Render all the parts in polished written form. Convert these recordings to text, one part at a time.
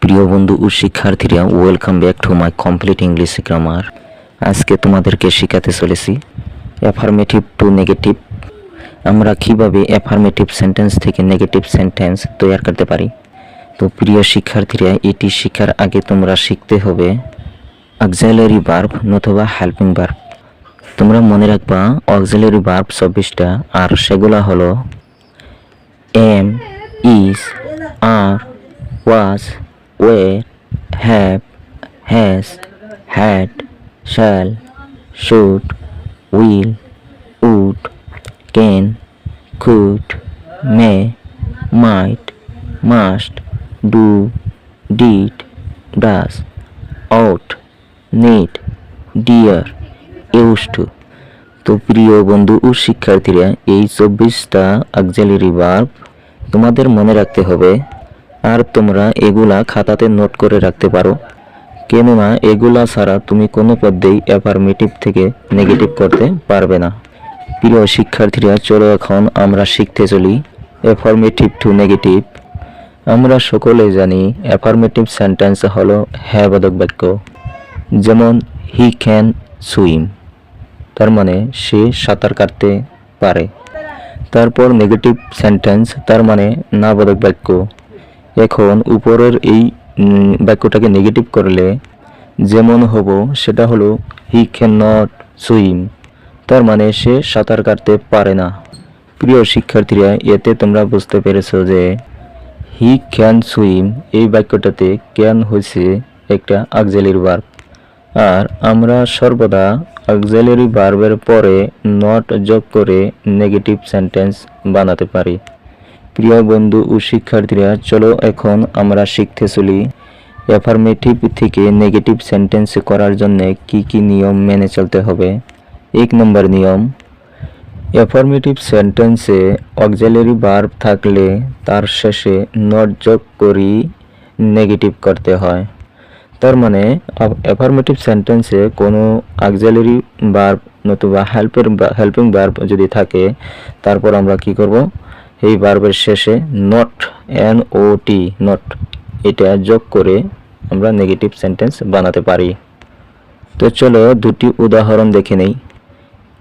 প্রিয় বন্ধু ও শিক্ষার্থীরা, welcome back to my complete English grammar. আজকে তোমাদেরকে শেখাতে চলেছি অ্যাফার্মেটিভ টু নেগেটিভ। আমরা কিভাবে অ্যাফার্মেটিভ সেন্টেন্স থেকে নেগেটিভ সেন্টেন্স তৈরি করতে পারি। তো প্রিয় শিক্ষার্থীরা, এটি শেখার আগে তোমরা শিখতে হবে অক্সিলারি ভার্ব নতুবা হেল্পিং ভার্ব। তোমরা মনে রাখবা অক্সিলারি ভার্ব 24টা, আর সেগুলো হলো am, is, are, was, were, have, has, had, shall, should, will, would, can, could, may, might, must, do, did, does, ought, need, dear, used to। তো প্রিয় বন্ধু ও শিক্ষার্থীরা, এই 24টা অক্সিলারি ভার্ব তোমাদের মনে রাখতে হবে, আর তোমরা এগুলা খাতাতে নোট করে রাখতে পারো, কেননা এগুলা ছাড়া তুমি কোনো পদ্ধতিই অ্যাফার্মেটিভ থেকে নেগেটিভ করতে পারবে না। প্রিয় শিক্ষার্থীরা, চলো এখন আমরা শিখতে চলি অ্যাফার্মেটিভ টু নেগেটিভ। আমরা সকলে জানি অ্যাফার্মেটিভ সেন্টেন্স হলো হ্যাঁ বোধক বাক্য, যেমন হি ক্যান সুইম, তার মানে সে সাঁতার কাটতে পারে। তারপর নেগেটিভ সেন্টেন্স, তার মানে না বোধক বাক্য। এখন উপরের এই বাক্যটাকে নেগেটিভ করলে যেমন হবো সেটা হলো হি ক্যান নট সুইম, তার মানে সে সাঁতার কাটতে পারে না। প্রিয় শিক্ষার্থীরা, এতে তোমরা বুঝতে পেরেছো যে হি ক্যান সুইম এই বাক্যটাতে ক্যান হয়েছে একটা অক্সিলারি ভার্ব, আর আমরা সর্বদা অক্সিলারি ভার্বের পরে নট যোগ করে নেগেটিভ সেন্টেন্স বানাতে পারি। প্রিয় বন্ধু ও শিক্ষার্থীরা, চলো এখন আমরা শিখতে চলি অ্যাফার্মেটিভ থেকে নেগেটিভ সেন্টেন্স করার জন্য কি কি নিয়ম মেনে চলতে হবে। 1 নম্বর নিয়ম, অ্যাফার্মেটিভ সেন্টেন্সে অক্সিলারি ভার্ব থাকলে তার শেষে নট যোগ করি নেগেটিভ করতে হয়। তার মানে অ্যাফার্মেটিভ সেন্টেন্সে কোনো অক্সিলারি ভার্ব নতুবা হেল্পিং ভার্ব যদি থাকে, তারপর আমরা কি করব, এই ভার্বের শেষে নট NOT নট এটা যোগ করে আমরা নেগেটিভ সেন্টেন্স বানাতে পারি। তো চলো দুটি উদাহরণ দেখে নেই।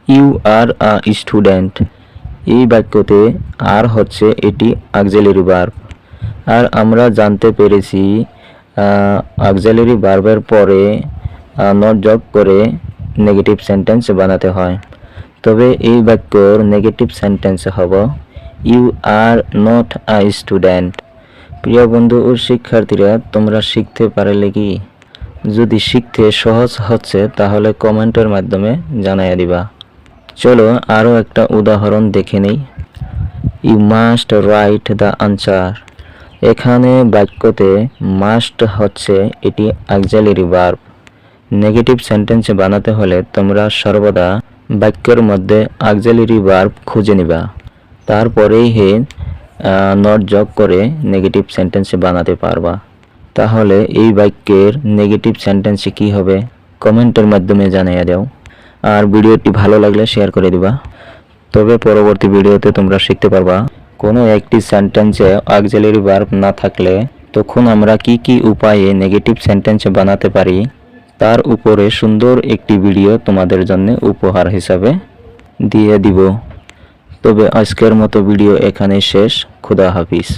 ইউ আর আ স্টুডেন্ট, এই বাক্যতে আর হচ্ছে এটি অক্সিলারি ভার্ব, আর আমরা জানতে পেরেছি অক্সিলারি ভার্বের পরে নট যোগ করে নেগেটিভ সেন্টেন্স বানাতে হয়। তবে এই বাক্যর নেগেটিভ সেন্টেন্স হবে you are not a student. প্রিয় বন্ধু ও শিক্ষার্থীরা, তোমরা শিখতে পারলে কি? যদি শিখতে সহজ হচ্ছে তাহলে কমেন্টের মাধ্যমে জানাইয়া দিবা। চলো আরও একটা উদাহরণ দেখে নেই। You must write the answer, এখানে বাক্যতে মাস্ট হচ্ছে এটি অক্সিলারি ভার্ব। নেগেটিভ সেন্টেন্স বানাতে হলে তোমরা সর্বদা বাক্যের মধ্যে অক্সিলারি ভার্ব খুঁজে নিবা, তারপরেই নট যোগ করে নেগেটিভ সেন্টেন্স বানাতে পারবা। তাহলে এই বাক্যের নেগেটিভ সেন্টেন্স কি হবে কমেন্টের মাধ্যমে জানিয়ে দাও, আর ভিডিওটি ভালো লাগলে শেয়ার করে দিবা। তবে পরবর্তী ভিডিওতে তোমরা শিখতে পারবা কোনো একটি সেন্টেন্সে অক্সিলারি ভার্ব না থাকলে তখন আমরা কি কি উপায়ে নেগেটিভ সেন্টেন্স বানাতে পারি, তার উপরে সুন্দর একটি ভিডিও তোমাদের জন্য উপহার হিসাবে দিয়ে দিব। তবে আজকের মতো ভিডিও এখানে শেষ। খুদা হাফিজ।